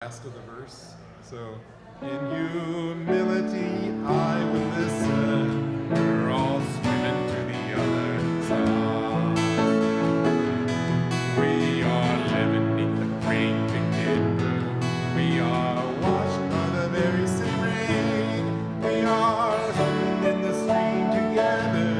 Last of the verse. So, in humility I will listen. We're all swimming to the other side. We are living beneath the great big blue. We are washed by the very same rain. We are swimming in the stream together.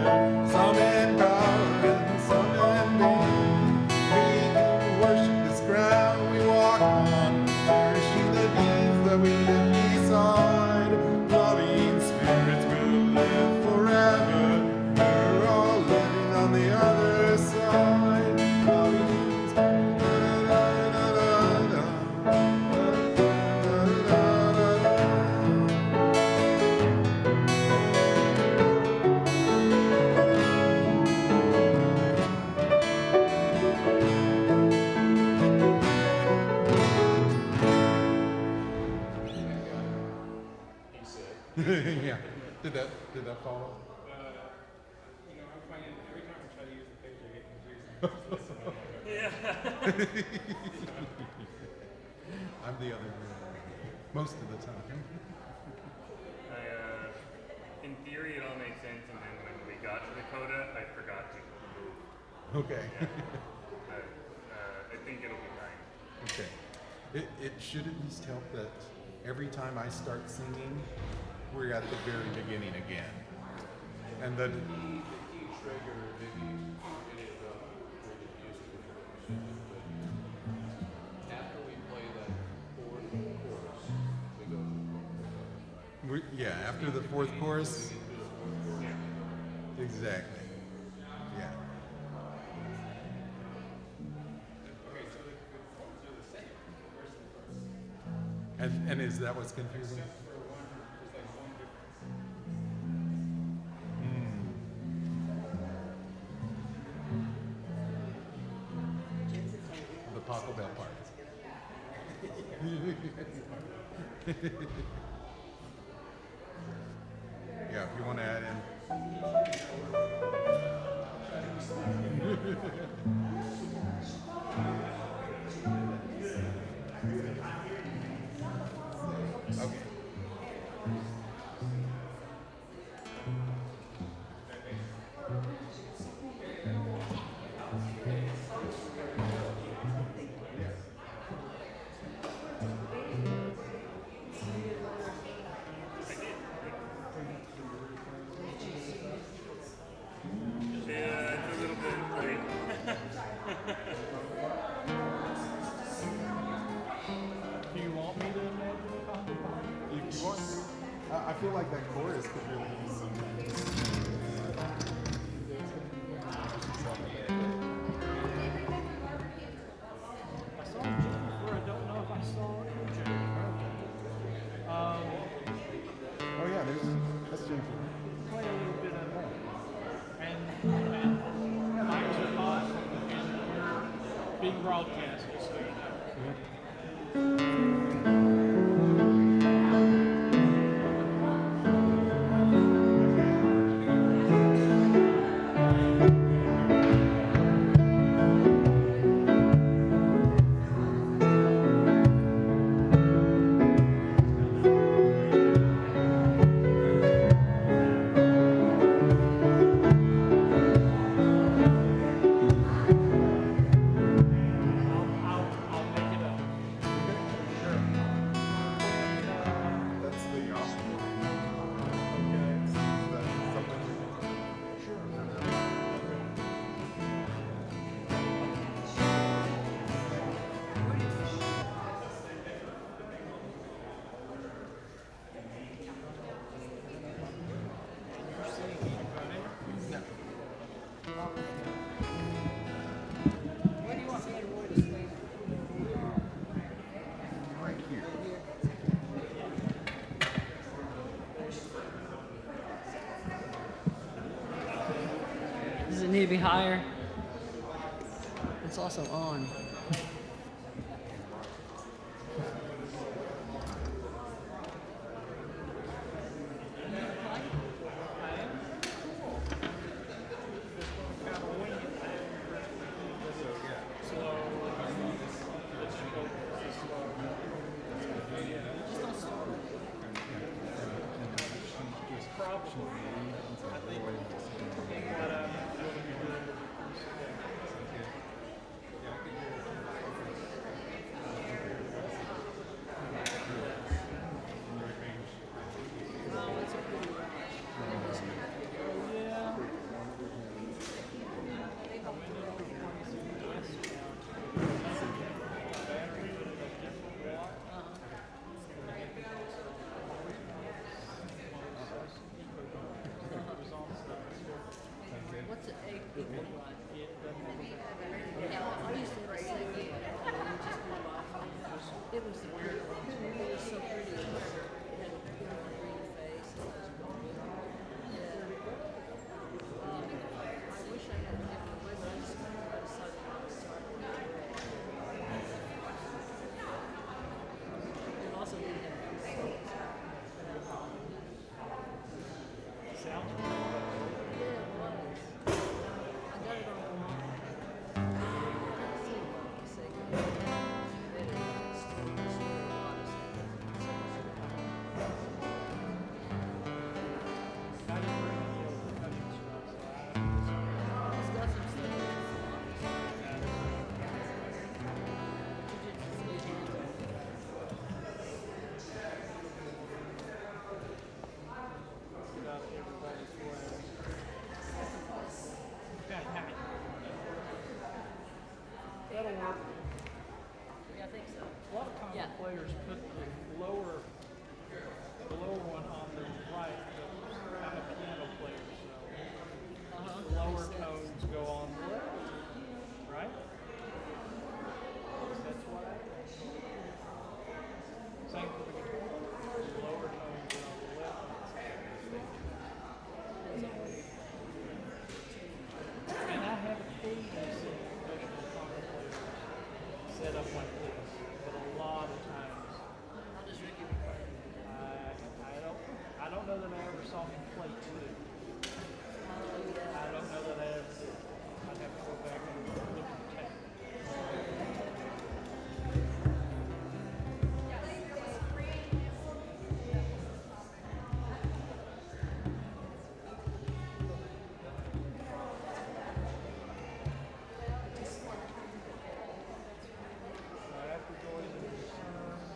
Some in power and some in pain. We can worship this ground we walk on. Cherishing the deeds that we live beside. Loving spirits will live forever. We're all living on the other side. Loving spirits. Yeah. Did that follow? I find every time I try to use the page, I get confused. I'm the other way. Most of the time. In theory, it all made sense, and then when we got to the coda, I forgot to move. Okay. Yeah. But I think it'll be fine. Okay. It should at least help that every time I start singing, we're at the very beginning again. And then The key trigger, maybe any of the after we play that fourth chorus, we go after the fourth chorus. Exactly. Yeah. And is that what's confusing? The Taco Bell part. Yeah, if you want to add in. Okay. Yeah, it's a little bit late. Do you want me to imagine a coffee pot? If you want to. I feel like that chorus could really use some. I saw Jennifer. I don't know if I saw Jennifer. Oh yeah, that's Jennifer. Play a little bit of that. And mics are hot and we're being broadcasted, so you know. I'll make it up. That's the option. Right here. Does it need to be higher? It's also on. Slow. put the lower one on the right, but I'm a piano player, so the lower tones go on the left, right? That's what I same for the guitar. The lower tones are on the left. And I haven't seen professional guitar players set up like this, but a lot of times. I don't know that I ever saw him play too. I don't know that I ever did. I'd have to go back and look at the tape. So after going into the sermons,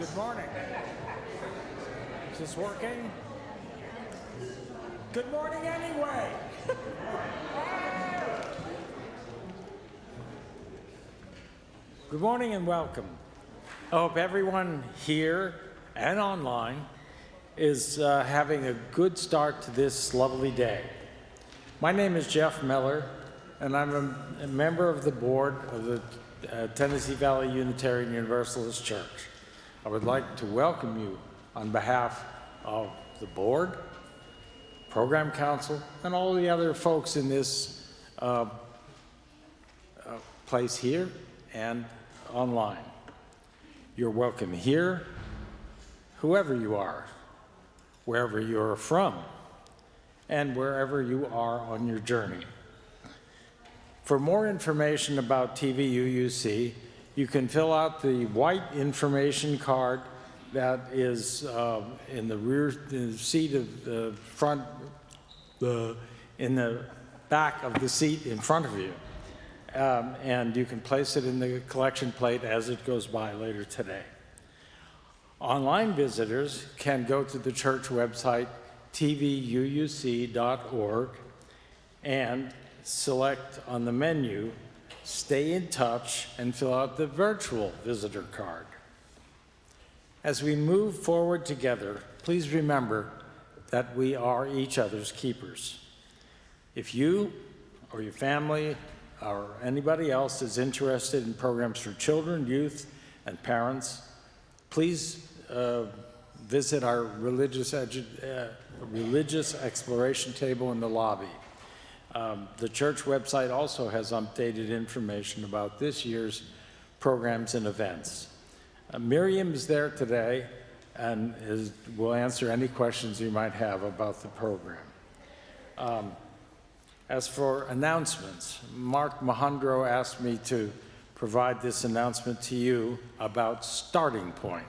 Good morning. Is this working? Good morning anyway. Good morning and welcome. I hope everyone here and online is having a good start to this lovely day. My name is Jeff Miller, and I'm a member of the board of the Tennessee Valley Unitarian Universalist Church. I would like to welcome you on behalf of the board, program council, and all the other folks in this place here and online. You're welcome here, whoever you are, wherever you're from, and wherever you are on your journey. For more information about TVUUC, you can fill out the white information card that is in the rear seat of the front, in the back of the seat in front of you. And you can place it in the collection plate as it goes by later today. Online visitors can go to the church website tvuuc.org and select on the menu, Stay in Touch, and fill out the virtual visitor card. As we move forward together, please remember that we are each other's keepers. If you or your family or anybody else is interested in programs for children, youth, and parents, please visit our religious exploration table in the lobby. The church website also has updated information about this year's programs and events. Miriam is there today and will answer any questions you might have about the program. As for announcements, Mark Mahandro asked me to provide this announcement to you about Starting Point.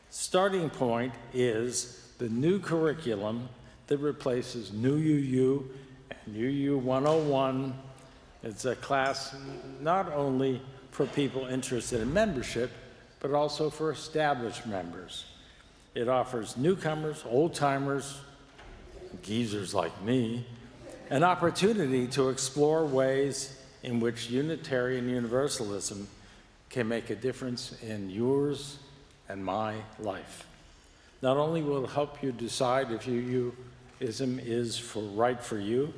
Starting Point is the new curriculum that replaces New UU and UU 101. It's a class not only for people interested in membership, but also for established members. It offers newcomers, old-timers, geezers like me, an opportunity to explore ways in which Unitarian Universalism can make a difference in yours and my life. Not only will it help you decide if UUism is right for you,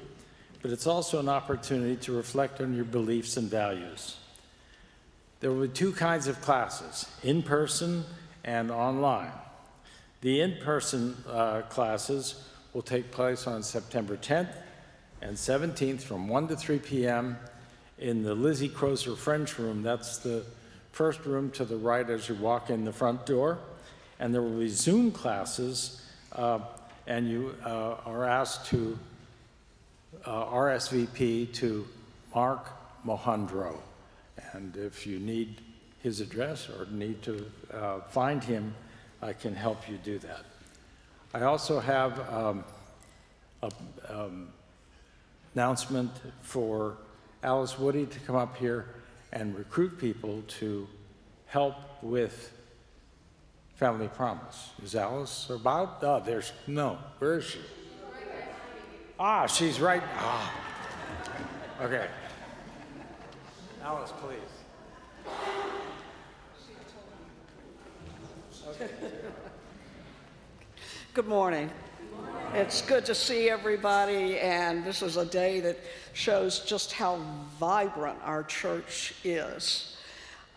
but it's also an opportunity to reflect on your beliefs and values. There will be two kinds of classes, in-person and online. The in-person classes will take place on September 10th and 17th from 1 to 3 p.m. in the Lizzie Crozier-French room. That's the first room to the right as you walk in the front door. And there will be Zoom classes, and you are asked to RSVP to Mark Mohandro. And if you need his address or need to find him, I can help you do that. I also have an announcement for Alice Woody to come up here and recruit people to help with Family Promise. Is Alice about? Oh, where is she? Ah, she's right. Ah, okay. Alice, please. Good morning. It's good to see everybody, and this is a day that shows just how vibrant our church is.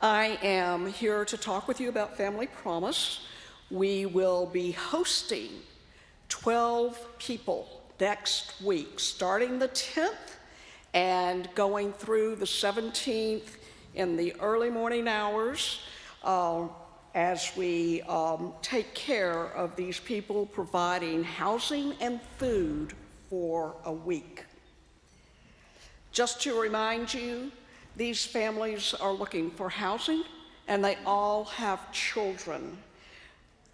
I am here to talk with you about Family Promise. We will be hosting 12 people next week, starting the 10th and going through the 17th in the early morning hours as we take care of these people, providing housing and food for a week. Just to remind you, these families are looking for housing, and they all have children.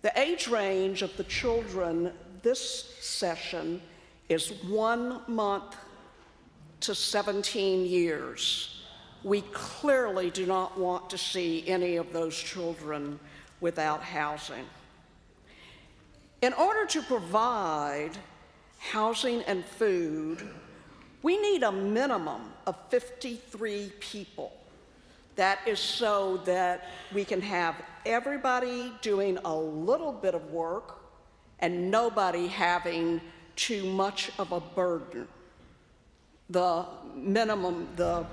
The age range of the children this session is 1 month to 17 years. We clearly do not want to see any of those children without housing. In order to provide housing and food, we need a minimum of 53 people. That is so that we can have everybody doing a little bit of work and nobody having too much of a burden. The minimum, the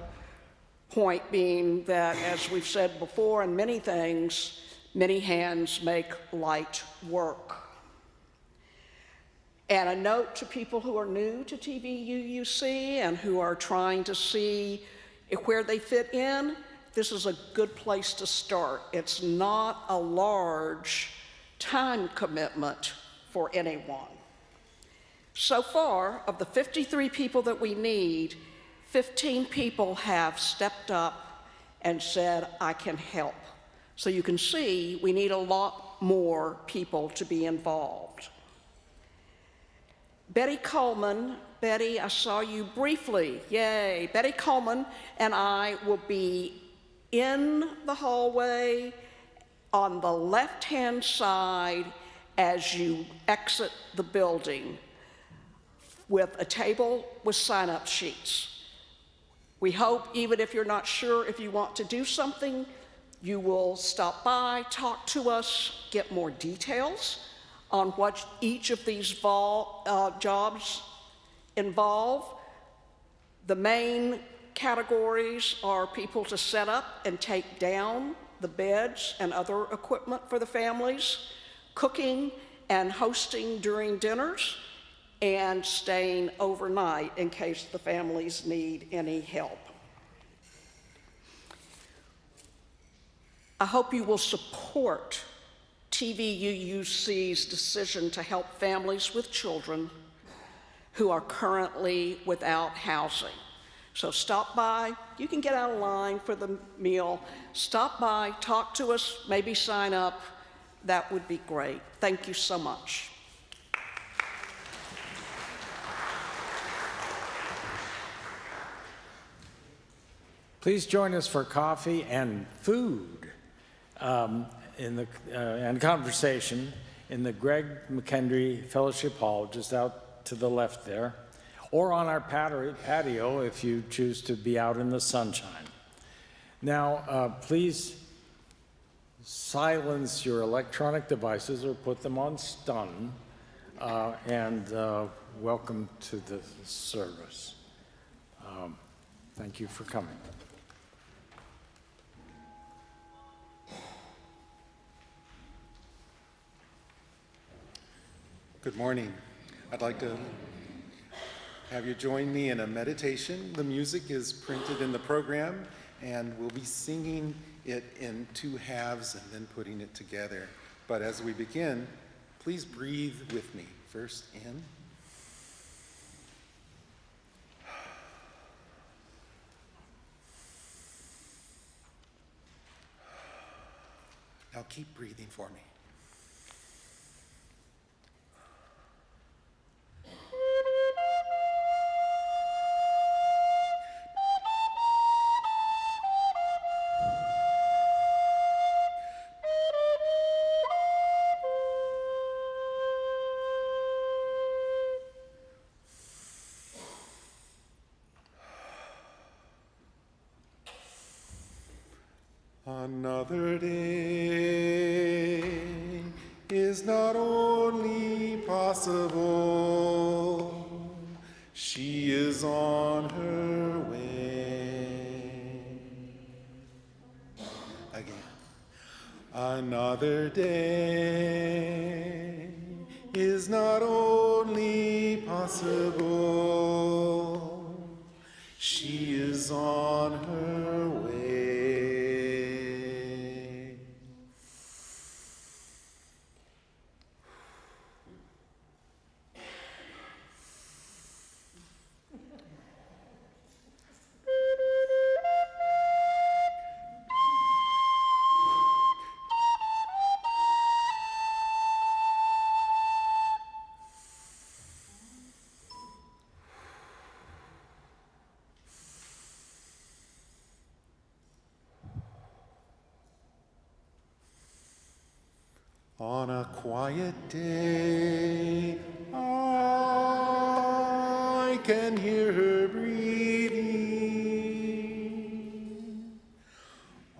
point being that, as we've said before in many things, many hands make light work. And a note to people who are new to TVUUC and who are trying to see where they fit in, this is a good place to start. It's not a large time commitment for anyone. So far, of the 53 people that we need, 15 people have stepped up and said, I can help. So you can see we need a lot more people to be involved. Betty Coleman, Betty, I saw you briefly, yay. Betty Coleman and I will be in the hallway on the left-hand side as you exit the building with a table with sign-up sheets. We hope, even if you're not sure if you want to do something, you will stop by, talk to us, get more details on what each of these jobs involve. The main categories are people to set up and take down the beds and other equipment for the families, cooking and hosting during dinners, and staying overnight in case the families need any help. I hope you will support TVUUC's decision to help families with children who are currently without housing. So stop by, you can get out of line for the meal, stop by, talk to us, maybe sign up, that would be great. Thank you so much. Please join us for coffee and food and conversation in the Greg McKendry Fellowship Hall, just out to the left there, or on our patio if you choose to be out in the sunshine. Now, please silence your electronic devices or put them on stun, and welcome to the service. Thank you for coming. Good morning. I'd like to have you join me in a meditation. The music is printed in the program, and we'll be singing it in two halves and then putting it together. But as we begin, please breathe with me. First in. Now keep breathing for me. Another day is not only possible, she is on her way. Again. Another day is not only possible, she is on her way. On a quiet day, I can hear her breathing.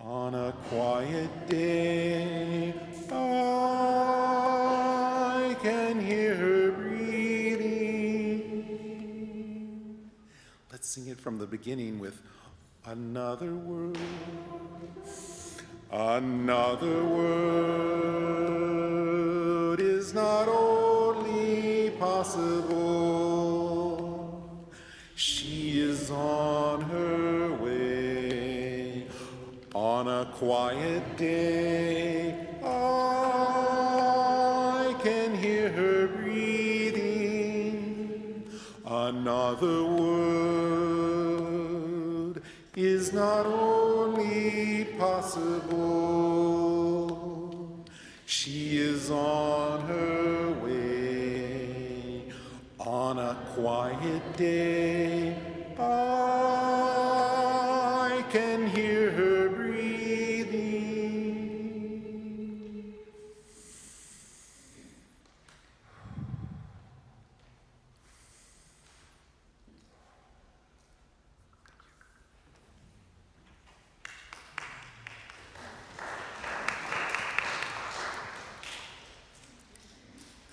On a quiet day, I can hear her breathing. Let's sing it from the beginning with another word. Another word is not only possible, she is on her way. On a quiet day, I can hear her breathing. Another word is not only possible, she is on her way. On a quiet day, I can hear her breathing.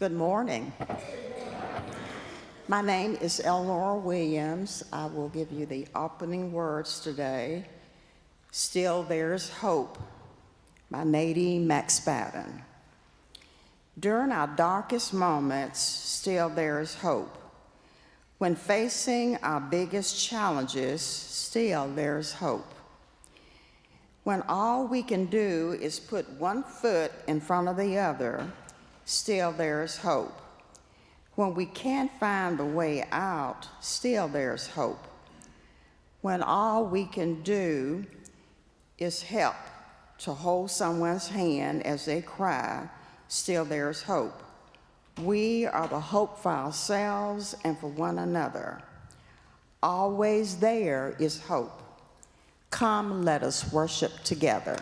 Good morning. My name is Eleanor Williams. I will give you the opening words today. Still There's Hope by Nadine McSpadden. During our darkest moments, still there's hope. When facing our biggest challenges, still there's hope. When all we can do is put one foot in front of the other, still there's hope. When we can't find a way out, still there's hope. When all we can do is help to hold someone's hand as they cry, still there's hope. We are the hope for ourselves and for one another. Always there is hope. Come, let us worship together.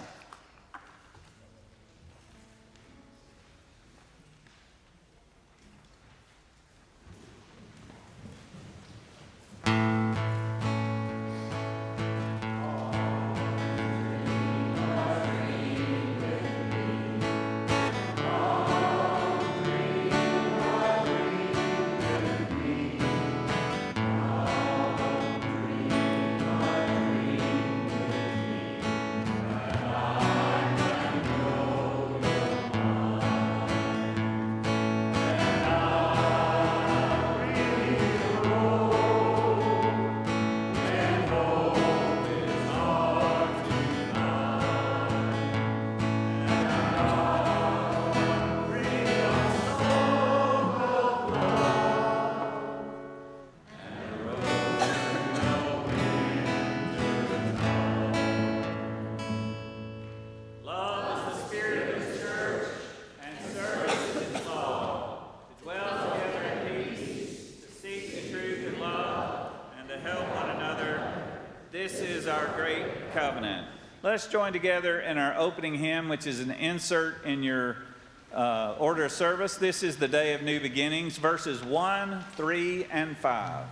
This is our great covenant. Let's join together in our opening hymn, which is an insert in your order of service. This is the Day of New Beginnings, verses 1, 3, and 5.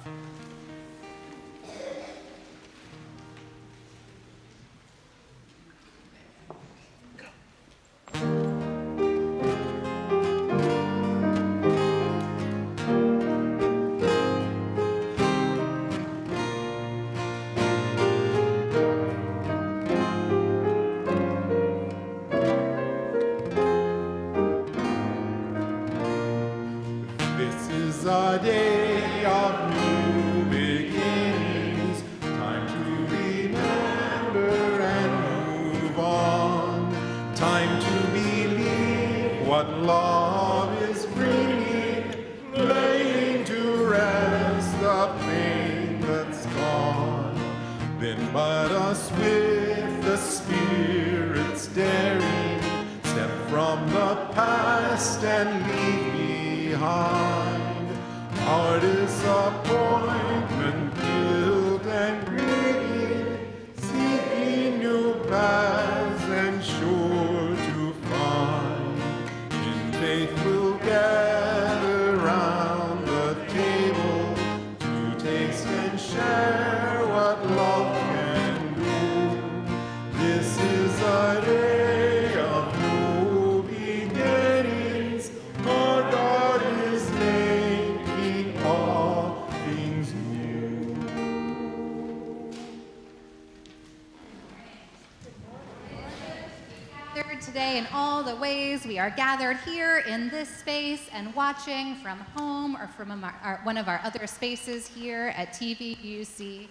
A day of new beginnings, time to remember and move on, time to believe what love is bringing, laying to rest the pain that's gone. Then but us with the Spirit's daring, step from the past and leave behind our disappointment, guilt, and grieving, seeking new paths and sure to find. In faith we'll gather round the table to taste and share what love can do. This is a day of new beginnings. Our God is making all things new. Gathered today in all the ways we are gathered here in this space and watching from home or from one of our other spaces here at TVUC.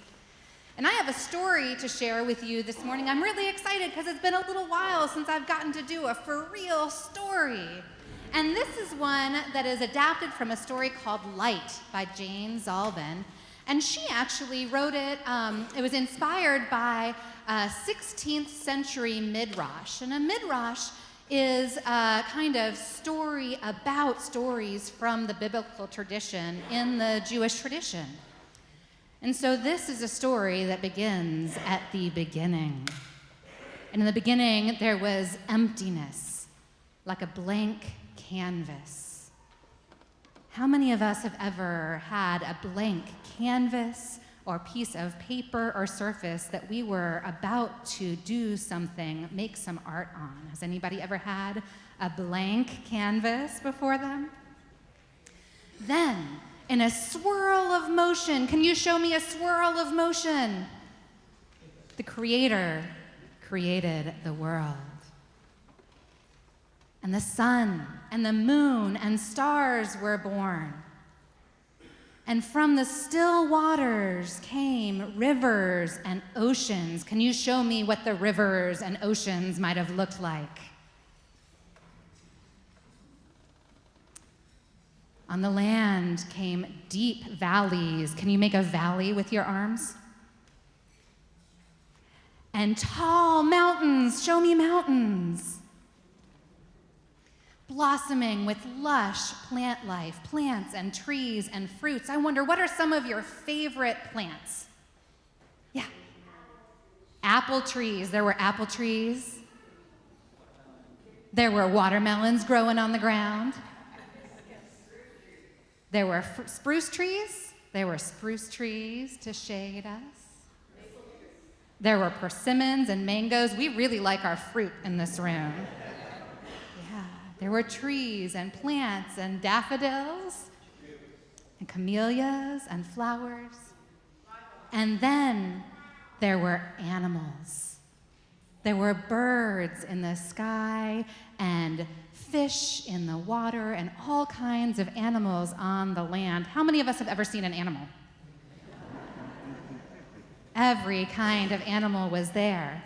And I have a story to share with you this morning. I'm really excited because it's been a little while since I've gotten to do a for real story. And this is one that is adapted from a story called Light by Jane Zalvin. And she actually wrote it, it was inspired by a 16th century midrash. And a midrash is a kind of story about stories from the biblical tradition in the Jewish tradition. And so this is a story that begins at the beginning. And in the beginning, there was emptiness, like a blank canvas. How many of us have ever had a blank canvas or piece of paper or surface that we were about to do something, make some art on? Has anybody ever had a blank canvas before them? Then, in a swirl of motion, can you show me a swirl of motion? The Creator created the world. And the sun and the moon and stars were born. And from the still waters came rivers and oceans. Can you show me what the rivers and oceans might have looked like? On the land came deep valleys. Can you make a valley with your arms? And tall mountains. Show me mountains. Blossoming with lush plant life, plants and trees and fruits. I wonder, what are some of your favorite plants? Yeah. Apple trees. There were apple trees. There were watermelons growing on the ground. There were spruce trees. There were spruce trees to shade us. There were persimmons and mangoes. We really like our fruit in this room. Yeah, there were trees and plants and daffodils and camellias and flowers. And then there were animals. There were birds in the sky and fish in the water and all kinds of animals on the land. How many of us have ever seen an animal? Every kind of animal was there.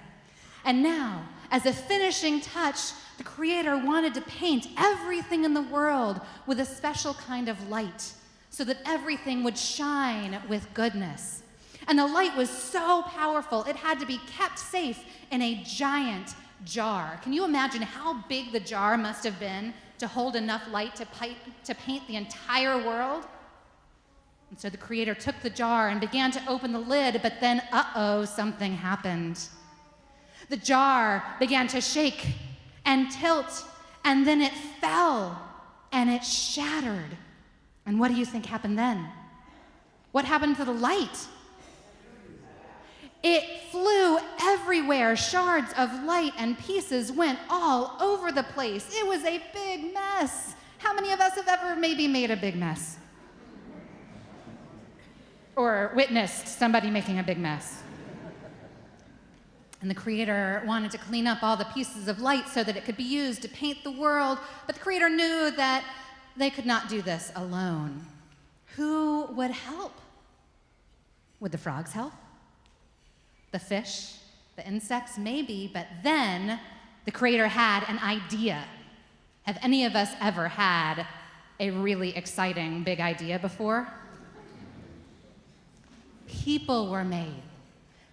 And now, as a finishing touch, the Creator wanted to paint everything in the world with a special kind of light so that everything would shine with goodness. And the light was so powerful, it had to be kept safe in a giant jar. Can you imagine how big the jar must have been to hold enough light to paint the entire world? And so the Creator took the jar and began to open the lid, but then, something happened. The jar began to shake and tilt, and then it fell, and it shattered. And what do you think happened then? What happened to the light? It flew everywhere. Shards of light and pieces went all over the place. It was a big mess. How many of us have ever maybe made a big mess? Or witnessed somebody making a big mess? And the Creator wanted to clean up all the pieces of light so that it could be used to paint the world, but the Creator knew that they could not do this alone. Who would help? Would the frogs help? The fish? The insects? Maybe, but then the Creator had an idea. Have any of us ever had a really exciting big idea before? People were made.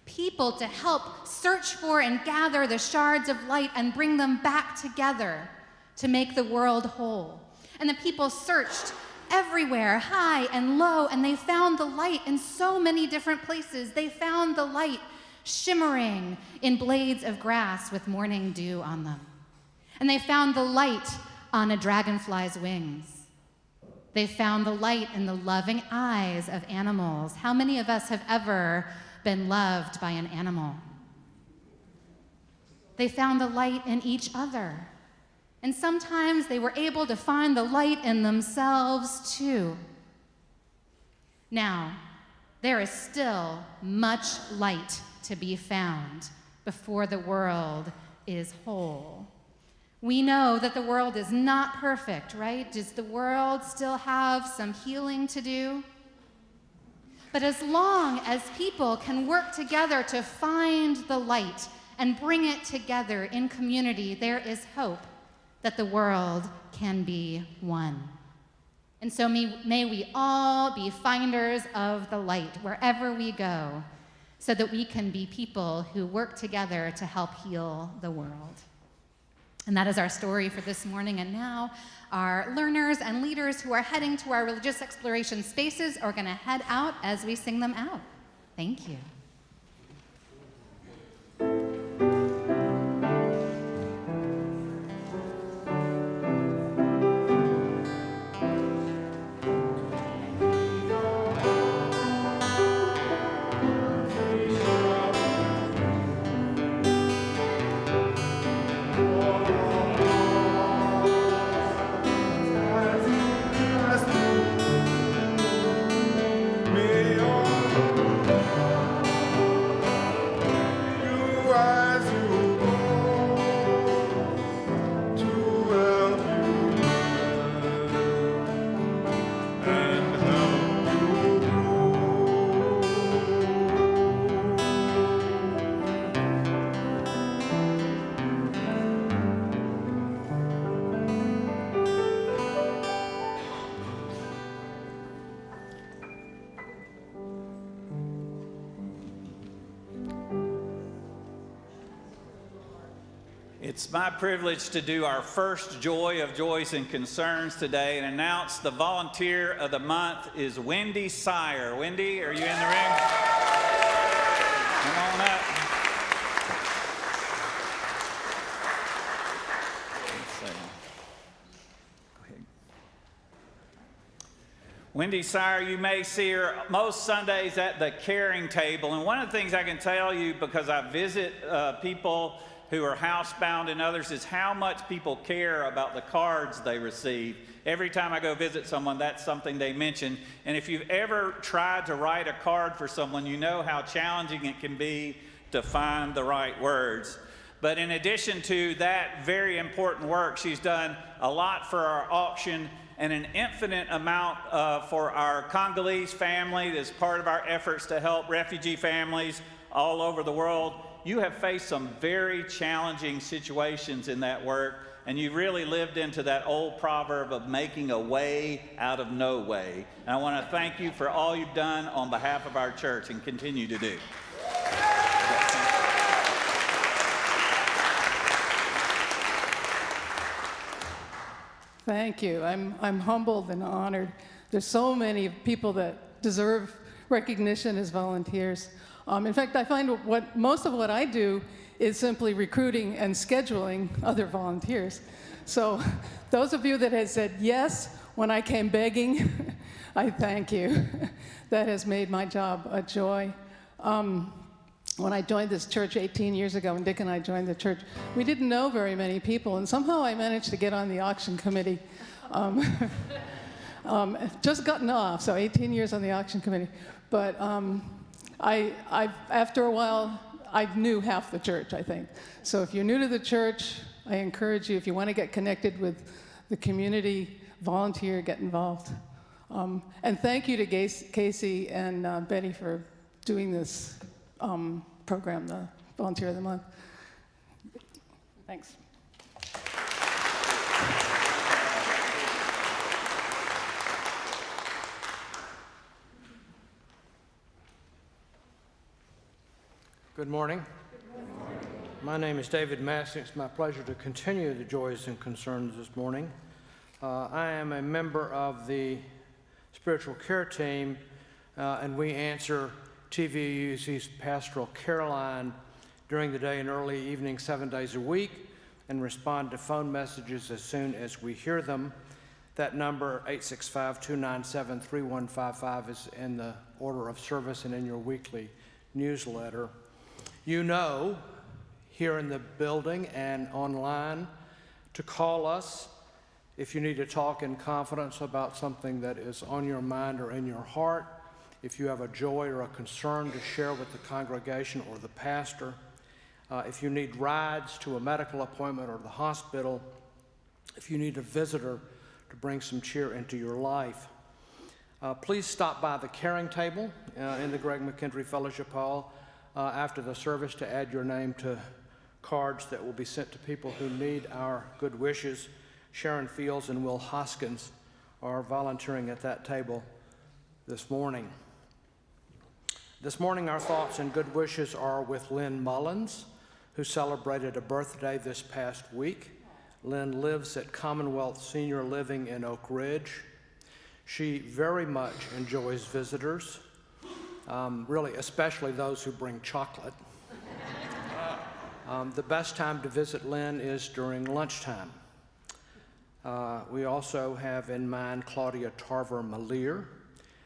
People to help search for and gather the shards of light and bring them back together to make the world whole. And the people searched everywhere, high and low, and they found the light in so many different places. They found the light shimmering in blades of grass with morning dew on them. And they found the light on a dragonfly's wings. They found the light in the loving eyes of animals. How many of us have ever been loved by an animal? They found the light in each other. And sometimes they were able to find the light in themselves too. Now, there is still much light to be found before the world is whole. We know that the world is not perfect, right? Does the world still have some healing to do? But as long as people can work together to find the light and bring it together in community, there is hope that the world can be one. And so may we all be finders of the light wherever we go, so that we can be people who work together to help heal the world. And that is our story for this morning. And now our learners and leaders who are heading to our religious exploration spaces are going to head out as we sing them out. Thank you. As It's my privilege to do our first Joy of Joys and Concerns today and announce the volunteer of the month is Wendy Sire. Wendy, are you in the ring? Come on up. Let's see. Go ahead. Wendy Sire, you may see her most Sundays at the caring table. And one of the things I can tell you, because I visit people who are housebound and others, is how much people care about the cards they receive. Every time I go visit someone, that's something they mention. And if you've ever tried to write a card for someone, you know how challenging it can be to find the right words. But in addition to that very important work, she's done a lot for our auction and an infinite amount for our Congolese family that's part of our efforts to help refugee families all over the world. You have faced some very challenging situations in that work, and you really lived into that old proverb of making a way out of no way. And I want to thank you for all you've done on behalf of our church and continue to do. Thank you. I'm humbled and honored. There's so many people that deserve recognition as volunteers. In fact, I find most of what I do is simply recruiting and scheduling other volunteers. So those of you that have said yes when I came begging, I thank you. That has made my job a joy. When I joined this church 18 years ago, when Dick and I joined the church, we didn't know very many people, and somehow I managed to get on the auction committee. Just gotten off, so 18 years on the auction committee. But after a while, I knew half the church, I think. So if you're new to the church, I encourage you, if you want to get connected with the community, volunteer, get involved. And thank you to Casey and Betty for doing this program, the Volunteer of the Month. Thanks. Good morning. My name is David Massey. It's my pleasure to continue the joys and concerns this morning. I am a member of the spiritual care team, and we answer TVUC's pastoral care line during the day and early evening 7 days a week and respond to phone messages as soon as we hear them. That number, 865-297-3155, is in the order of service and in your weekly newsletter. You know, here in the building and online, to call us if you need to talk in confidence about something that is on your mind or in your heart, if you have a joy or a concern to share with the congregation or the pastor, if you need rides to a medical appointment or the hospital, if you need a visitor to bring some cheer into your life. Please stop by the caring table in the Greg McKendry Fellowship Hall after the service to add your name to cards that will be sent to people who need our good wishes. Sharon Fields and Will Hoskins are volunteering at that table this morning. This morning, our thoughts and good wishes are with Lynn Mullins, who celebrated a birthday this past week. Lynn lives at Commonwealth Senior Living in Oak Ridge. She very much enjoys visitors, really especially those who bring chocolate. The best time to visit Lynn is during lunchtime. We also have in mind Claudia Tarver-Malier,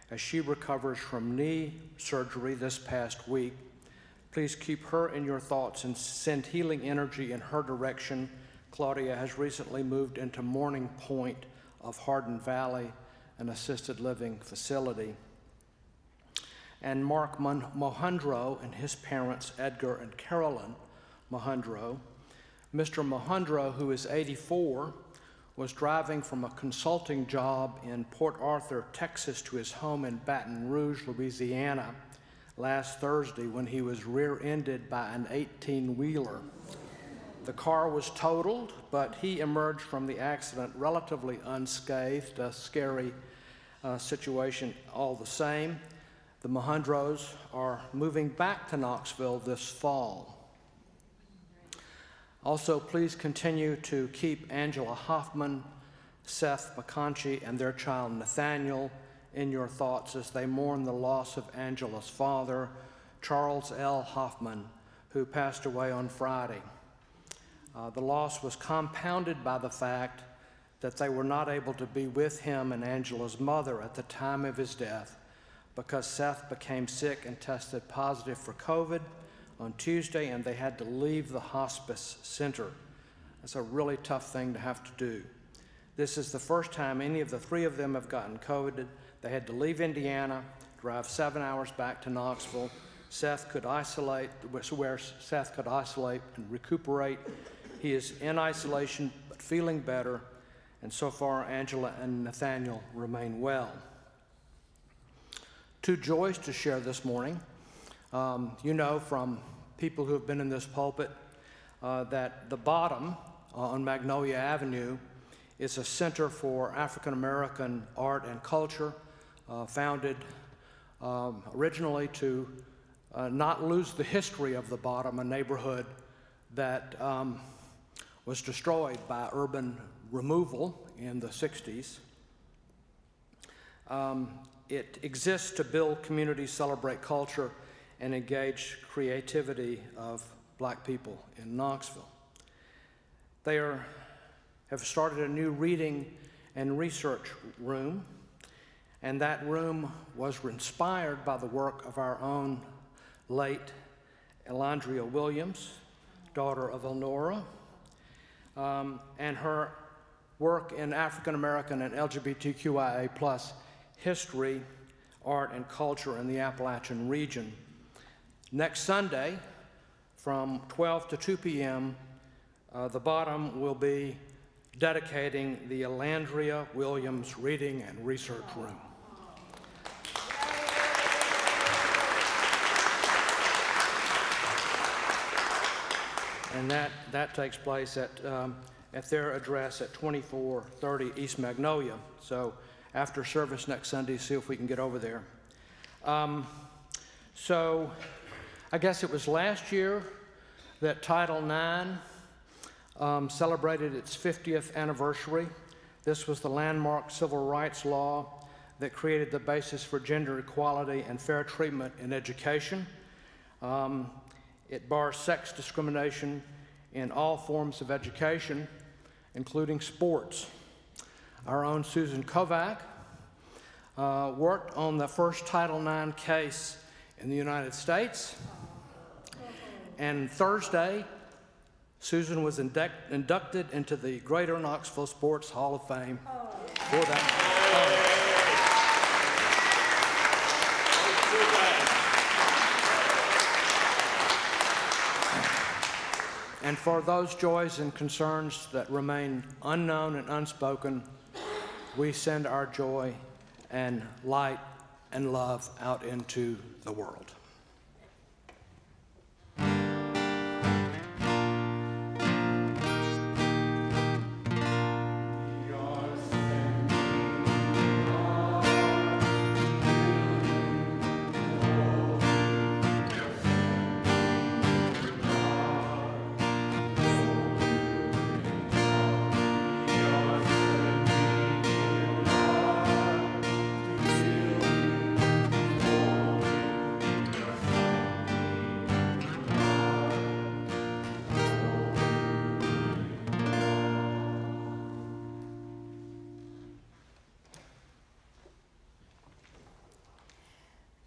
as she recovers from knee surgery this past week. Please keep her in your thoughts and send healing energy in her direction. Claudia has recently moved into Morning Point of Hardin Valley, an assisted living facility. And Mark Mohundro and his parents, Edgar and Carolyn Mohundro. Mr. Mohundro, who is 84, was driving from a consulting job in Port Arthur, Texas, to his home in Baton Rouge, Louisiana, last Thursday when he was rear-ended by an 18-wheeler. The car was totaled, but he emerged from the accident relatively unscathed, a scary situation all the same. The Mohundros are moving back to Knoxville this fall. Also, please continue to keep Angela Hoffman, Seth McConchy, and their child Nathaniel in your thoughts as they mourn the loss of Angela's father, Charles L. Hoffman, who passed away on Friday. The loss was compounded by the fact that they were not able to be with him and Angela's mother at the time of his death because Seth became sick and tested positive for COVID on Tuesday, and they had to leave the hospice center. That's a really tough thing to have to do. This is the first time any of the three of them have gotten COVID. They had to leave Indiana, drive 7 hours back to Knoxville. Seth could isolate, where Seth could isolate and recuperate. He is in isolation, but feeling better. And so far, Angela and Nathaniel remain well. Two joys to share this morning. You know from people who have been in this pulpit that the bottom on Magnolia Avenue is a center for African American art and culture, founded originally to not lose the history of the bottom, a neighborhood that was destroyed by urban removal in the 60s. It exists to build communities, celebrate culture, and engage creativity of Black people in Knoxville. They have started a new reading and research room, and that room was inspired by the work of our own late Elandria Williams, daughter of Elnora, and her work in African American and LGBTQIA+ history, art, and culture in the Appalachian region. Next Sunday, from 12 to 2 p.m., the bottom will be dedicating the Elandria Williams Reading and Research Room. And that takes place at their address at 2430 East Magnolia. So after service next Sunday, see if we can get over there. So I guess it was last year that Title IX celebrated its 50th anniversary. This was the landmark civil rights law that created the basis for gender equality and fair treatment in education. It bars sex discrimination in all forms of education, including sports. Our own Susan Kovac worked on the first Title IX case in the United States. And Thursday, Susan was inducted into the Greater Knoxville Sports Hall of Fame for that. And for those joys and concerns that remain unknown and unspoken, we send our joy and light and love out into the world.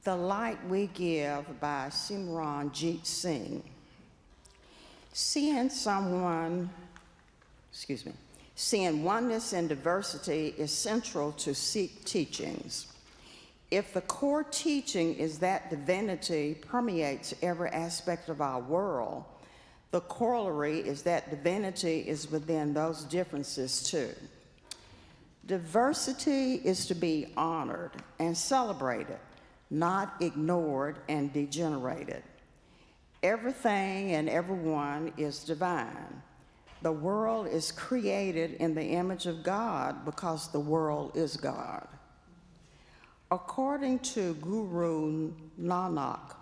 The Light We Give by Simran Jeet Singh. Seeing oneness and diversity is central to Sikh teachings. If the core teaching is that divinity permeates every aspect of our world, the corollary is that divinity is within those differences too. Diversity is to be honored and celebrated, not ignored and degenerated. Everything and everyone is divine. The world is created in the image of God because the world is God. According to Guru Nanak,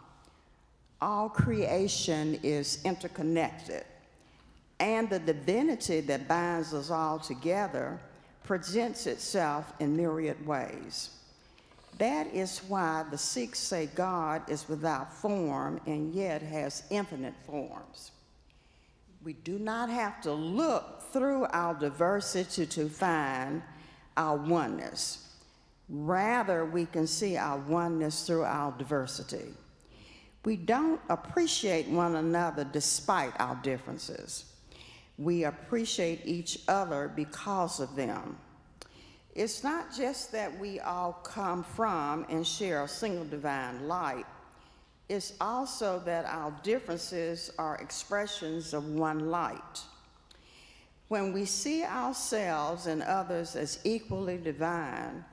all creation is interconnected. and the divinity that binds us all together presents itself in myriad ways. That is why the Sikhs say God is without form and yet has infinite forms. We do not have to look through our diversity to find our oneness. Rather, we can see our oneness through our diversity. We don't appreciate one another despite our differences. We appreciate each other because of them. It's not just that we all come from and share a single divine light. It's also that our differences are expressions of one light. When we see ourselves and others as equally divine,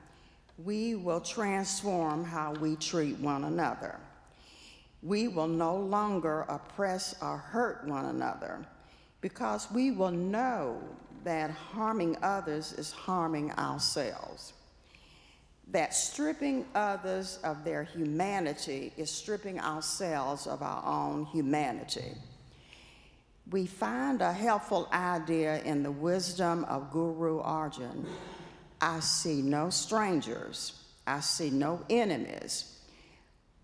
we will transform how we treat one another. We will no longer oppress or hurt one another because we will know that harming others is harming ourselves. That stripping others of their humanity is stripping ourselves of our own humanity. We find a helpful idea in the wisdom of Guru Arjan. I see no strangers, I see no enemies.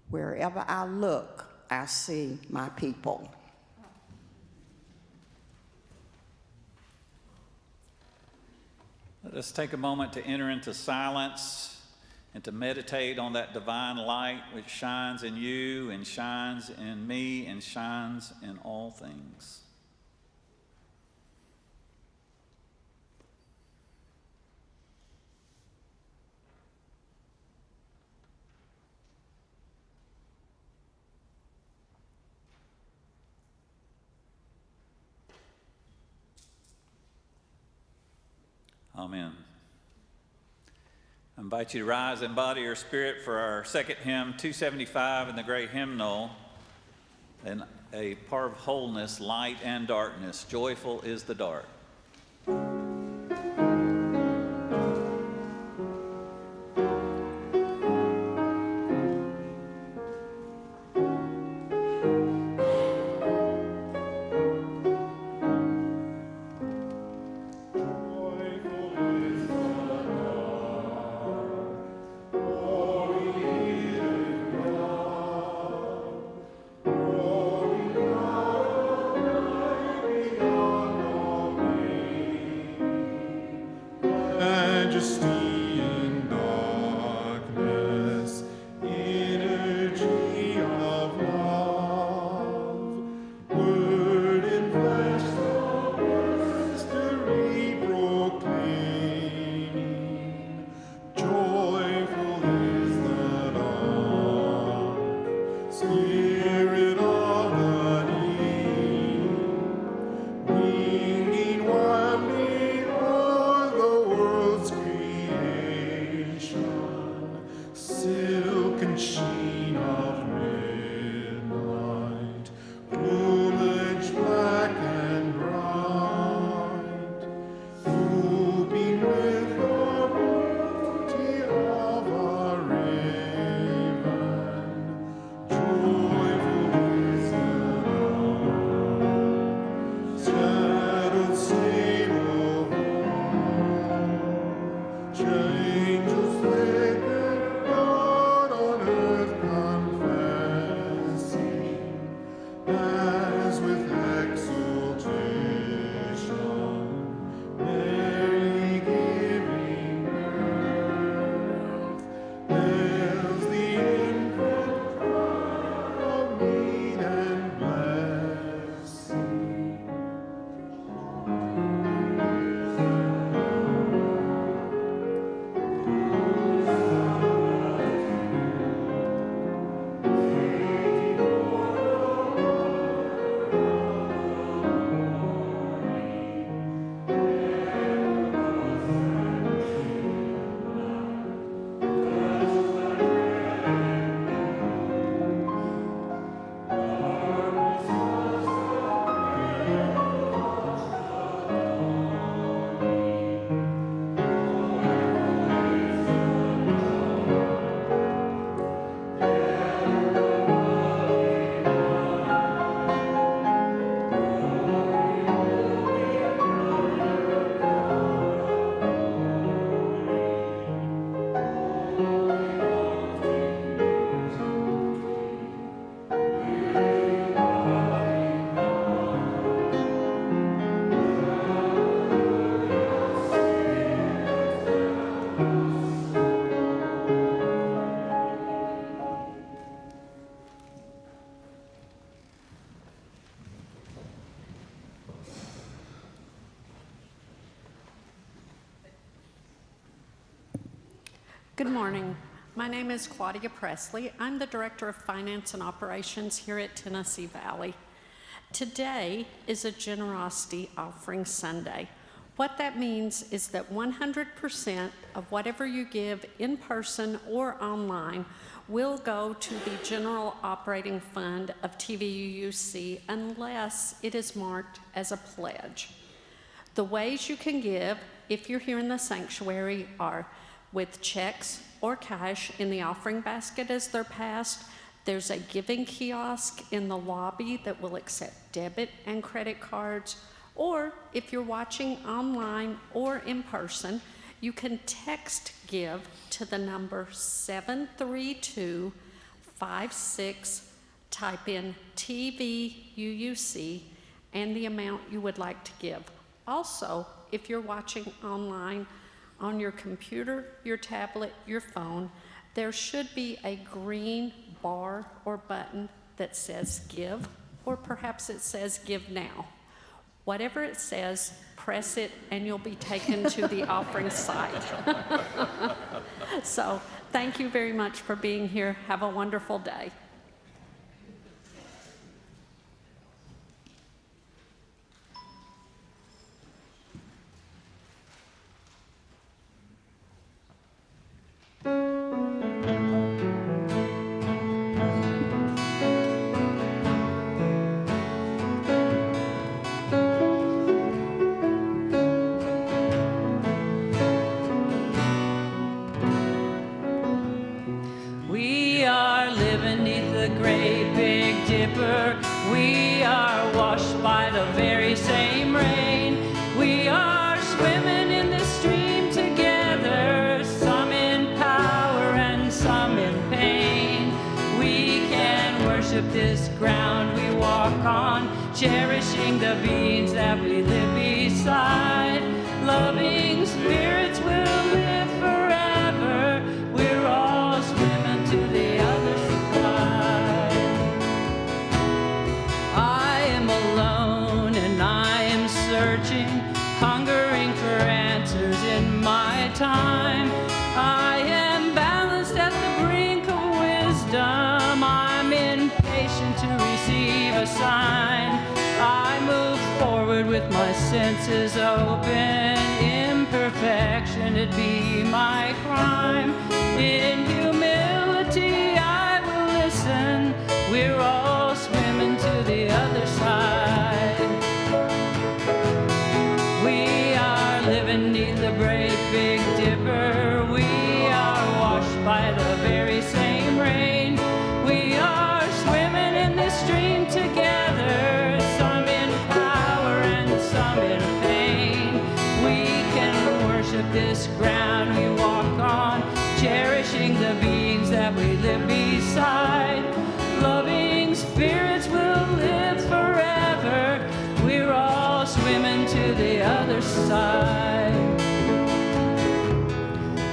Wherever I look, I see my people. Let us take a moment to enter into silence and to meditate on that divine light which shines in you and shines in me and shines in all things. Amen. I invite you to rise and embody your spirit for our second hymn, 275 in the great hymnal, and a part of wholeness, light and darkness. Joyful is the dark. Good morning. My name is Claudia Presley. I'm the Director of Finance and Operations here at Tennessee Valley. Today is a Generosity Offering Sunday. What that means is that 100% of whatever you give in person or online will go to the General Operating Fund of TVUUC unless it is marked as a pledge. The ways you can give, if you're here in the sanctuary, are with checks or cash in the offering basket as they're passed. There's a giving kiosk in the lobby that will accept debit and credit cards. Or if you're watching online or in person, you can text give to the number 73256, type in TVUUC and the amount you would like to give. Also, if you're watching online on your computer, your tablet, your phone, there should be a green bar or button that says give, or perhaps it says give now. Whatever it says, press it and you'll be taken to the offering site. So thank you very much for being here. Have a wonderful day. We are living neath the great big dipper. We are washed by the very same rain. We are swimming in the stream together, some in power and some in pain. We can worship this ground we walk on, cherishing the beings that we live beside. Loving spirits will live forever. We're all swimming to the other side. I am alone and I am searching, hungering for answers in my time. I am balanced at the brink of wisdom. I'm impatient to receive a sign. I move forward with my senses open. Imperfection, it'd be my crime. In humility, I will listen. We're all swimming to the other side. We are living neath the great big dipper. We are washed by the very same rain. We are swimming in this stream together, some in power and some in pain. We can worship this ground we walk on, cherishing the beings that we live beside. Loving spirits will live forever. We're all swimming to the other side.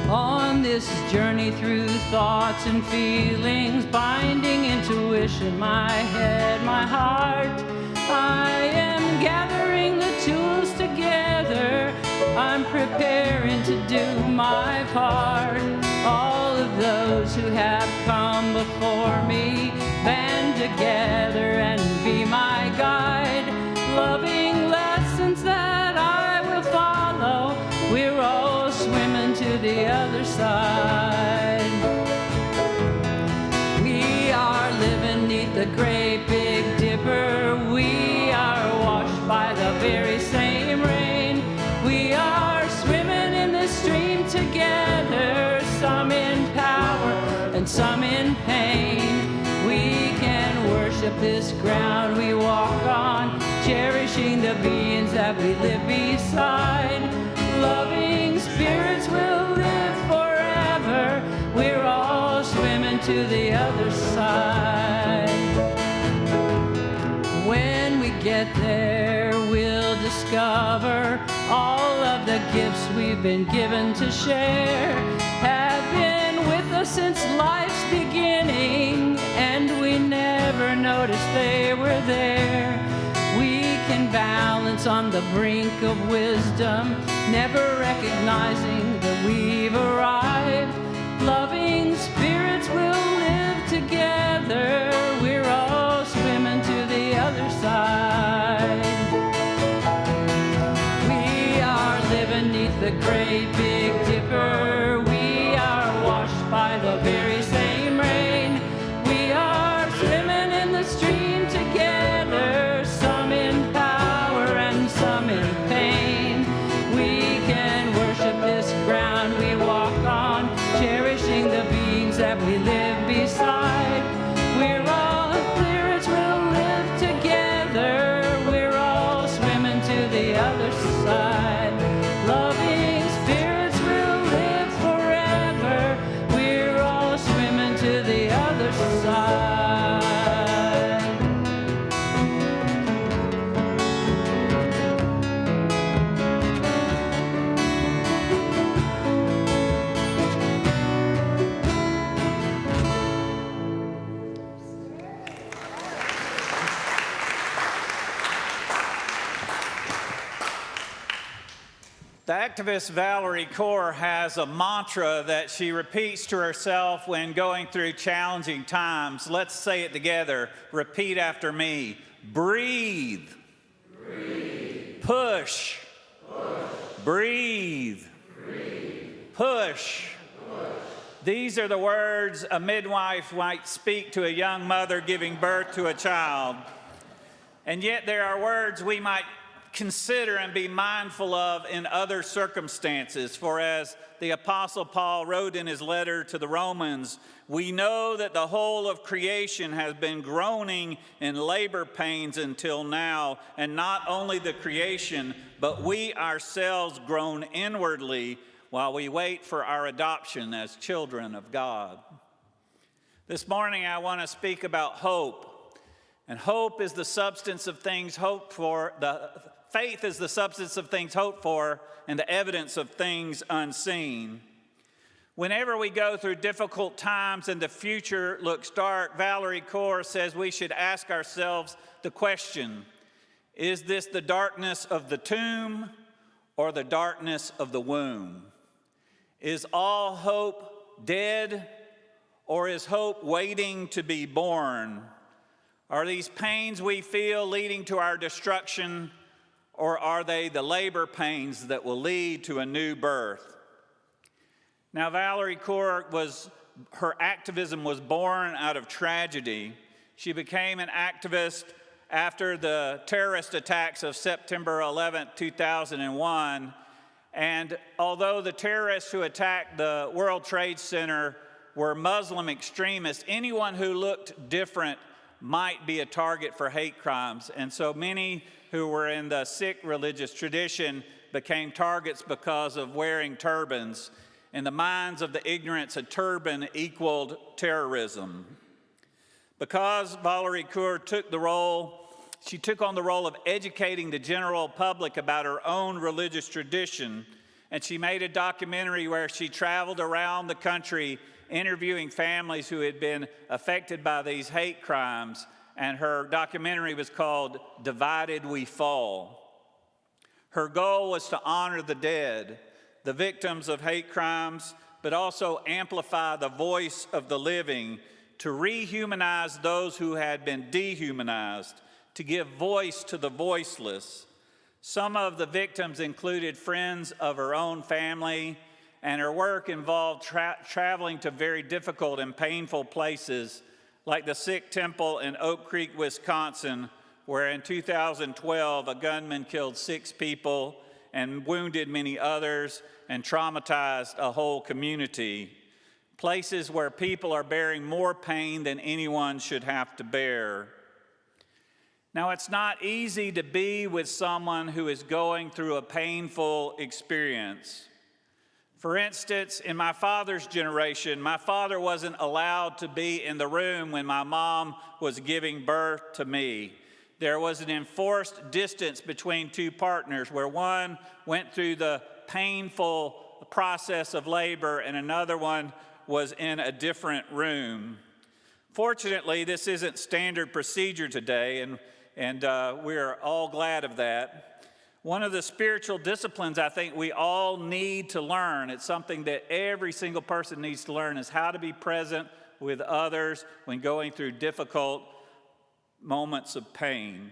On this journey through thoughts and feelings, binding intuition, my head, my heart, I am gathering the tools together. I'm preparing to do my part. All of those who have come before me, band together and be my guide. Loving lessons that I will follow. We're all swimming to the other side. We are living neath the great big dipper. We are washed by the very same rain. We are swimming in the stream together, some in power and some in pain. We can worship this ground we walk on, cherishing the beings that we live beside. Loving spirits will live forever. We're all swimming to the other side. When we get there, we'll discover all of the gifts we've been given to share have been with us since life's beginning, and we never noticed they were there. We can balance on the brink of wisdom, never recognizing that we've arrived. Loving spirits will live together. We're all swimming to the other side. We are living neath the great Big Dipper. We are washed by the very same rain. We are swimming in the stream together, some in power and some in pain. We can worship this ground we walk on, cherishing the beings that we live beside. We're all spirits will live together. We're all swimming to the other side. Loving spirits will live forever. We're all swimming to the other side. The activist Valarie Kaur has a mantra that she repeats to herself when going through challenging times. Let's say it together. Repeat after me. Breathe. Breathe. Push. Push. Breathe. Breathe. Push. Push. These are the words a midwife might speak to a young mother giving birth to a child. And yet there are words we might consider and be mindful of in other circumstances. For as the Apostle Paul wrote in his letter to the Romans, we know that the whole of creation has been groaning in labor pains until now, and not only the creation, but we ourselves groan inwardly while we wait for our adoption as children of God. This morning I want to speak about hope. And hope is the substance of things hoped for. Faith is the substance of things hoped for and the evidence of things unseen. Whenever we go through difficult times and the future looks dark, Valarie Kaur says we should ask ourselves the question, is this the darkness of the tomb or the darkness of the womb? Is all hope dead, or is hope waiting to be born? Are these pains we feel leading to our destruction, or are they the labor pains that will lead to a new birth? Now, Valarie Kaur her activism was born out of tragedy. She became an activist after the terrorist attacks of September 11, 2001. And although the terrorists who attacked the World Trade Center were Muslim extremists, anyone who looked different might be a target for hate crimes. And so many who were in the Sikh religious tradition became targets because of wearing turbans. In the minds of the ignorance, a turban equaled terrorism. Because Valarie Kaur she took on the role of educating the general public about her own religious tradition, and she made a documentary where she traveled around the country interviewing families who had been affected by these hate crimes, and her documentary was called Divided We Fall. Her goal was to honor the dead, the victims of hate crimes, but also amplify the voice of the living, to rehumanize those who had been dehumanized, to give voice to the voiceless. Some of the victims included friends of her own family, and her work involved traveling to very difficult and painful places, like the Sikh temple in Oak Creek, Wisconsin, where in 2012 a gunman killed 6 people and wounded many others and traumatized a whole community. Places where people are bearing more pain than anyone should have to bear. Now, it's not easy to be with someone who is going through a painful experience. For instance, in my father's generation, my father wasn't allowed to be in the room when my mom was giving birth to me. There was an enforced distance between 2 partners where one went through the painful process of labor and another one was in a different room. Fortunately, this isn't standard procedure today, and we are all glad of that. One of the spiritual disciplines I think we all need to learn, it's something that every single person needs to learn, is how to be present with others when going through difficult moments of pain.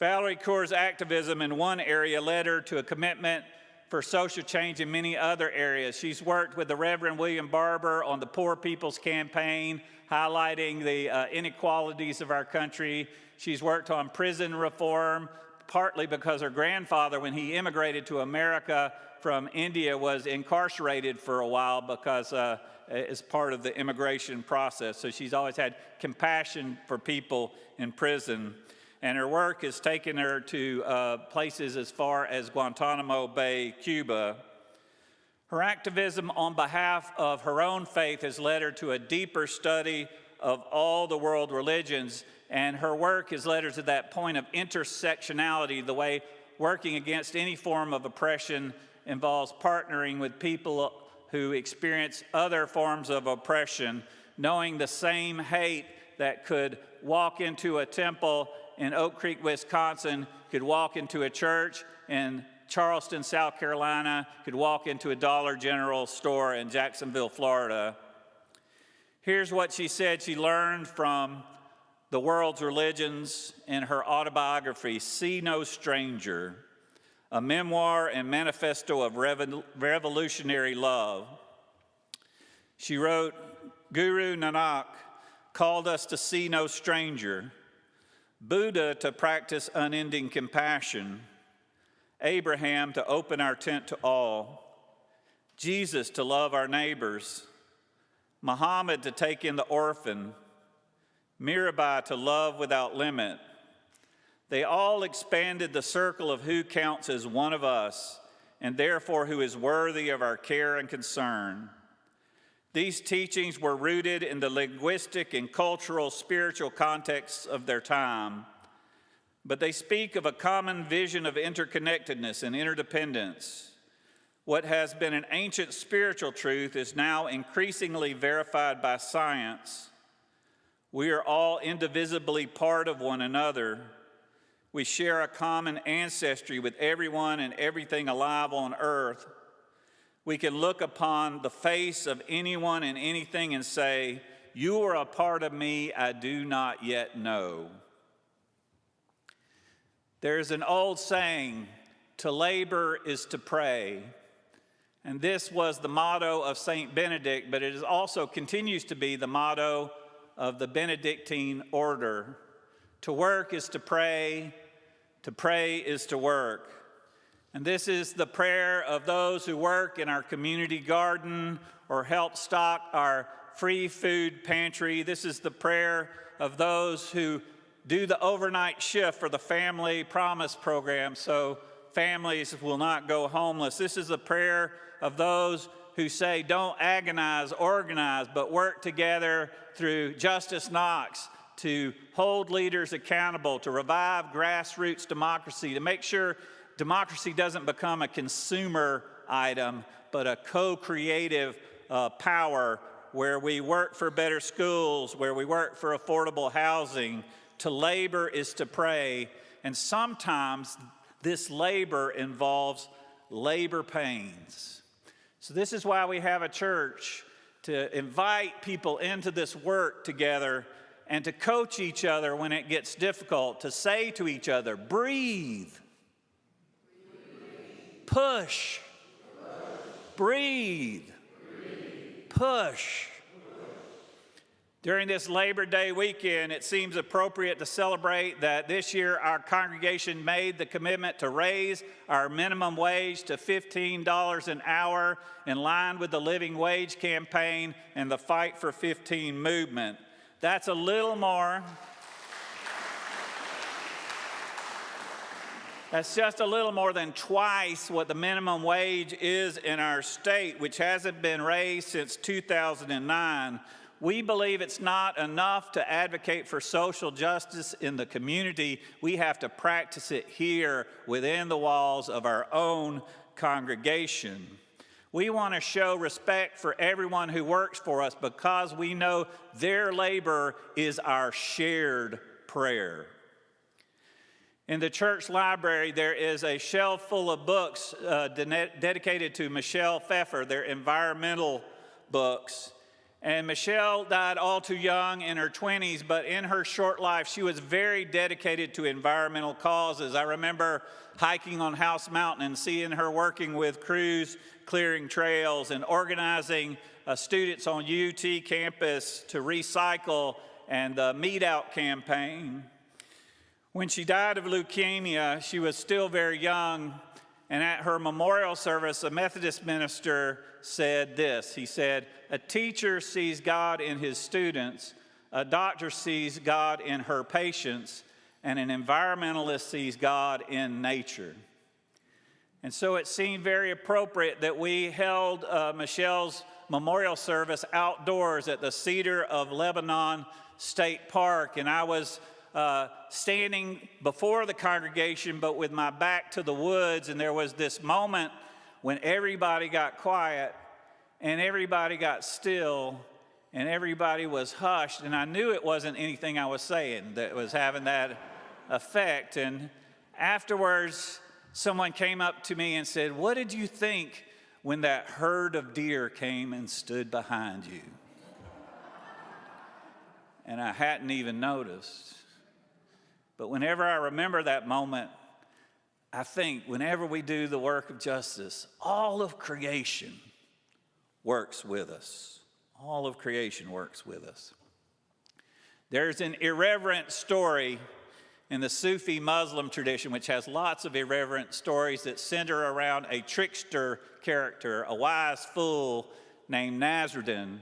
Valarie Kaur's activism in one area led her to a commitment for social change in many other areas. She's worked with the Reverend William Barber on the Poor People's Campaign, highlighting the inequalities of our country. She's worked on prison reform, partly because her grandfather, when he immigrated to America from India, was incarcerated for a while because as part of the immigration process. So she's always had compassion for people in prison. And her work has taken her to places as far as Guantanamo Bay, Cuba. Her activism on behalf of her own faith has led her to a deeper study of all the world religions, and her work has led her to that point of intersectionality, the way working against any form of oppression involves partnering with people who experience other forms of oppression, knowing the same hate that could walk into a temple in Oak Creek, Wisconsin, could walk into a church in Charleston, South Carolina, could walk into a Dollar General store in Jacksonville, Florida. Here's what she said she learned from the world's religions in her autobiography, See No Stranger, a memoir and manifesto of revolutionary love. She wrote, Guru Nanak called us to see no stranger, Buddha to practice unending compassion, Abraham to open our tent to all, Jesus to love our neighbors, Muhammad to take in the orphan, Mirabai to love without limit. They all expanded the circle of who counts as one of us, and therefore who is worthy of our care and concern. These teachings were rooted in the linguistic and cultural spiritual contexts of their time, but they speak of a common vision of interconnectedness and interdependence. What has been an ancient spiritual truth is now increasingly verified by science. We are all indivisibly part of one another. We share a common ancestry with everyone and everything alive on earth. We can look upon the face of anyone and anything and say, you are a part of me I do not yet know. There's an old saying, to labor is to pray. And this was the motto of St. Benedict, but it is also continues to be the motto of the Benedictine order. To work is to pray is to work. And this is the prayer of those who work in our community garden or help stock our free food pantry. This is the prayer of those who do the overnight shift for the Family Promise program so families will not go homeless. This is the prayer of those who say, don't agonize, organize, but work together through Justice Knox to hold leaders accountable, to revive grassroots democracy, to make sure democracy doesn't become a consumer item, but a co-creative power where we work for better schools, where we work for affordable housing. To labor is to pray, and sometimes this labor involves labor pains. So this is why we have a church, to invite people into this work together and to coach each other when it gets difficult, to say to each other, breathe, push, breathe, push. During this Labor Day weekend, it seems appropriate to celebrate that this year our congregation made the commitment to raise our minimum wage to $15 an hour, in line with the Living Wage campaign and the Fight for 15 movement. That's a little more. That's just a little more than twice what the minimum wage is in our state, which hasn't been raised since 2009. We believe it's not enough to advocate for social justice in the community. We have to practice it here within the walls of our own congregation. We want to show respect for everyone who works for us because we know their labor is our shared prayer. In the church library, there is a shelf full of books dedicated to Michelle Pfeffer. They're environmental books. And Michelle died all too young in her 20s, but in her short life, she was very dedicated to environmental causes. I remember hiking on House Mountain and seeing her working with crews, clearing trails, and organizing students on UT campus to recycle and the Meet Out campaign. When she died of leukemia, she was still very young, and at her memorial service, a Methodist minister said this. He said, "A teacher sees God in his students, a doctor sees God in her patients, and an environmentalist sees God in nature." And so it seemed very appropriate that we held Michelle's memorial service outdoors at the Cedar of Lebanon State Park, and I was standing before the congregation, but with my back to the woods, and there was this moment when everybody got quiet, and everybody got still, and everybody was hushed, and I knew it wasn't anything I was saying that was having that effect. And afterwards, someone came up to me and said, "What did you think when that herd of deer came and stood behind you?" And I hadn't even noticed. But whenever I remember that moment, I think whenever we do the work of justice, all of creation works with us. All of creation works with us. There's an irreverent story in the Sufi Muslim tradition, which has lots of irreverent stories that center around a trickster character, a wise fool named Nasruddin.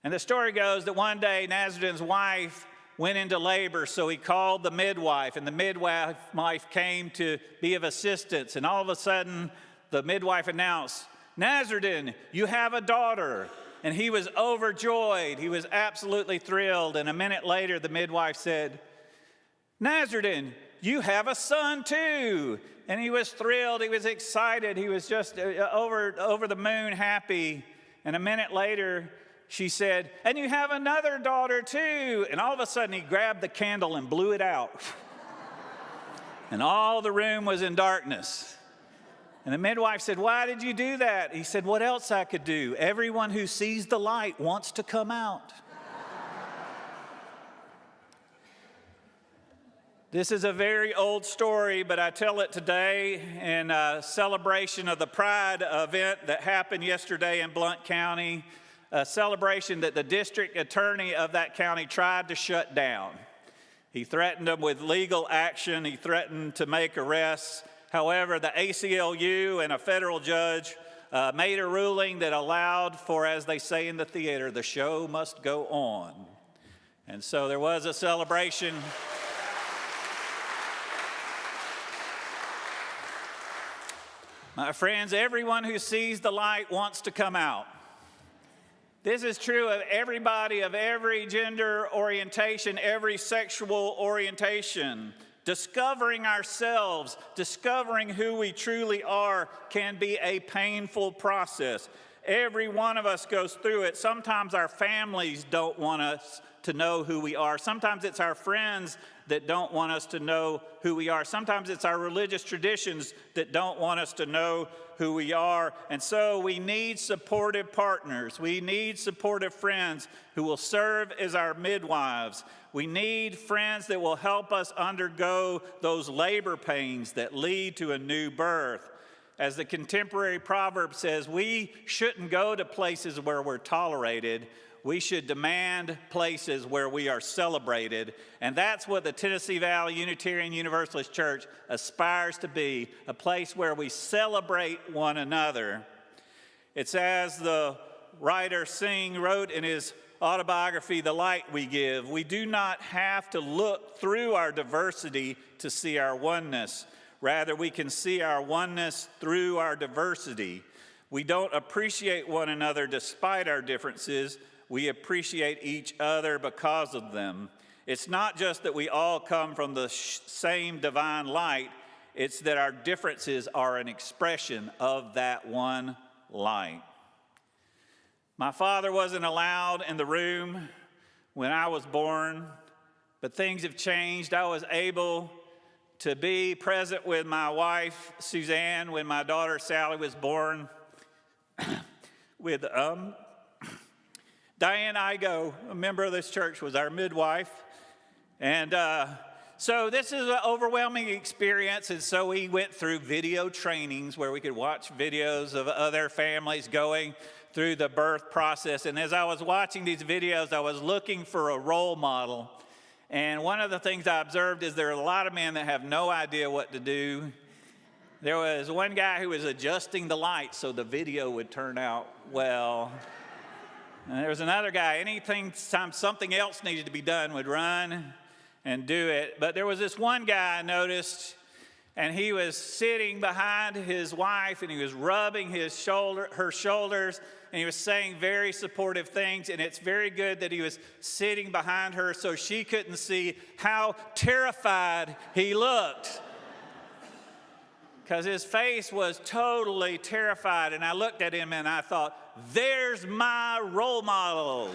And the story goes that one day Nasruddin's wife went into labor, so he called the midwife, and the midwife came to be of assistance. And all of a sudden, the midwife announced, "Nasruddin, you have a daughter." And he was overjoyed. He was absolutely thrilled. And a minute later, the midwife said, "Nasruddin, you have a son too." And he was thrilled. He was excited. He was just over the moon happy. And a minute later, she said, "And you have another daughter too." And all of a sudden, he grabbed the candle and blew it out. And all the room was in darkness. And the midwife said, "Why did you do that?" He said, "What else I could do? Everyone who sees the light wants to come out." This is a very old story, but I tell it today in a celebration of the Pride event that happened yesterday in Blount County, a celebration that the district attorney of that county tried to shut down. He threatened them with legal action. He threatened to make arrests. However, the ACLU and a federal judge made a ruling that allowed for, as they say in the theater, the show must go on. And so there was a celebration. My friends, everyone who sees the light wants to come out. This is true of everybody of every gender orientation, every sexual orientation. Discovering ourselves, discovering who we truly are can be a painful process. Every one of us goes through it. Sometimes our families don't want us to know who we are. Sometimes it's our friends that don't want us to know who we are. Sometimes it's our religious traditions that don't want us to know who we are. And so we need supportive partners. We need supportive friends who will serve as our midwives. We need friends that will help us undergo those labor pains that lead to a new birth. As the contemporary proverb says, we shouldn't go to places where we're tolerated. We should demand places where we are celebrated. And that's what the Tennessee Valley Unitarian Universalist Church aspires to be, a place where we celebrate one another. It's as the writer Singh wrote in his autobiography, The Light We Give. We do not have to look through our diversity to see our oneness. Rather, we can see our oneness through our diversity. We don't appreciate one another despite our differences. We appreciate each other because of them. It's not just that we all come from the same divine light, it's that our differences are an expression of that one light. My father wasn't allowed in the room when I was born, but things have changed. I was able to be present with my wife, Suzanne, when my daughter, Sally, was born, with Diane Igo, a member of this church, was our midwife. And so this is an overwhelming experience, and so we went through video trainings where we could watch videos of other families going through the birth process. And as I was watching these videos, I was looking for a role model. And one of the things I observed is there are a lot of men that have no idea what to do. There was one guy who was adjusting the lights so the video would turn out well. And there was another guy, anytime something else needed to be done, would run and do it. But there was this one guy I noticed, and he was sitting behind his wife, and he was rubbing her shoulders, and he was saying very supportive things. And it's very good that he was sitting behind her so she couldn't see how terrified he looked, because his face was totally terrified. And I looked at him and I thought, there's my role model.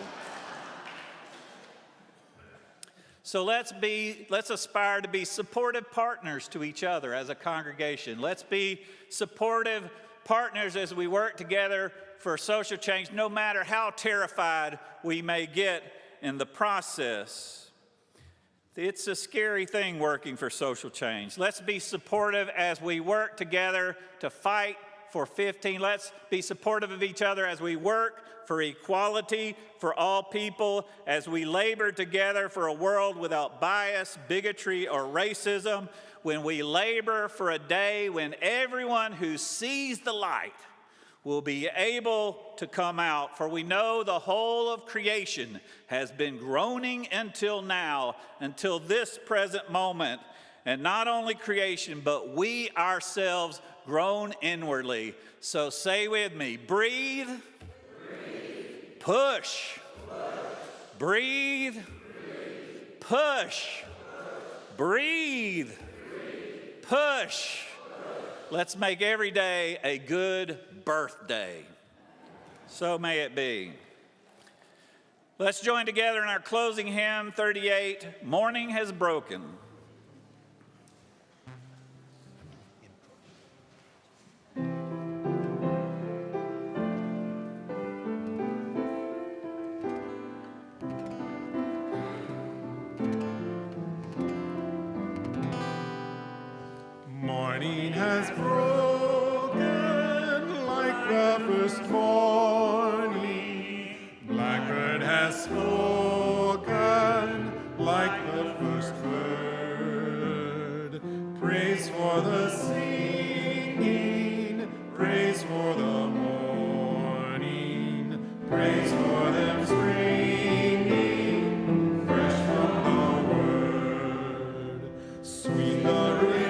So let's aspire to be supportive partners to each other as a congregation. Let's be supportive partners as we work together for social change, no matter how terrified we may get in the process. It's a scary thing working for social change. Let's be supportive as we work together to fight for 15. Let's be supportive of each other as we work for equality for all people, as we labor together for a world without bias, bigotry, or racism, when we labor for a day when everyone who sees the light will be able to come out. For we know the whole of creation has been groaning until now, until this present moment. And not only creation, but we ourselves groan inwardly. So say with me, breathe, push, breathe, push, breathe, push. Let's make every day a good birthday. So may it be. Let's join together in our closing hymn, 38, Morning Has Broken. Morning has broken like the first morning. Blackbird has spoken like the first bird. Praise for the singing, praise for the morning, praise for them springing fresh from the word. Sweet the rain.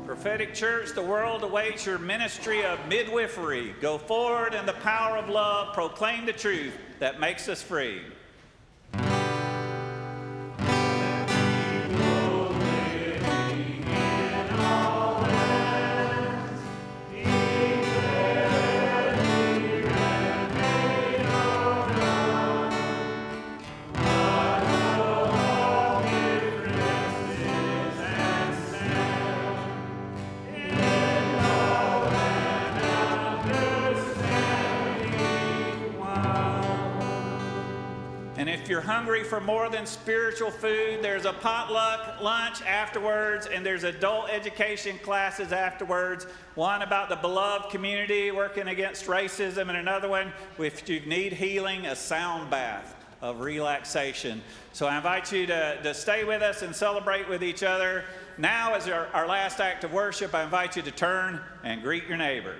Prophetic Church, the world awaits your ministry of midwifery. Go forward in the power of love, proclaim the truth that makes us free. you're hungry for more than spiritual food, there's a potluck lunch afterwards, and there's adult education classes afterwards. One about the beloved community working against racism, and another one, if you need healing, a sound bath of relaxation. So I invite you to stay with us and celebrate with each other. Now, as our last act of worship, I invite you to turn and greet your neighbor.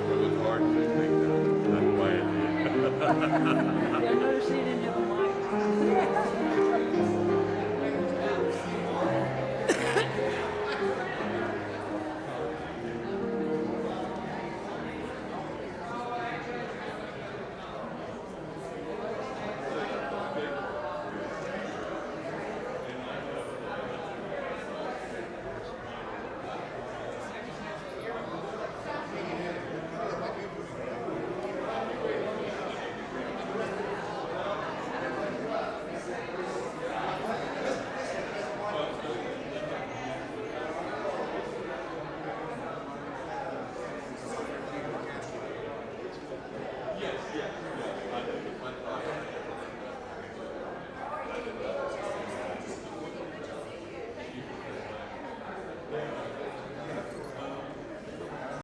It was hard to take that. That's why I did.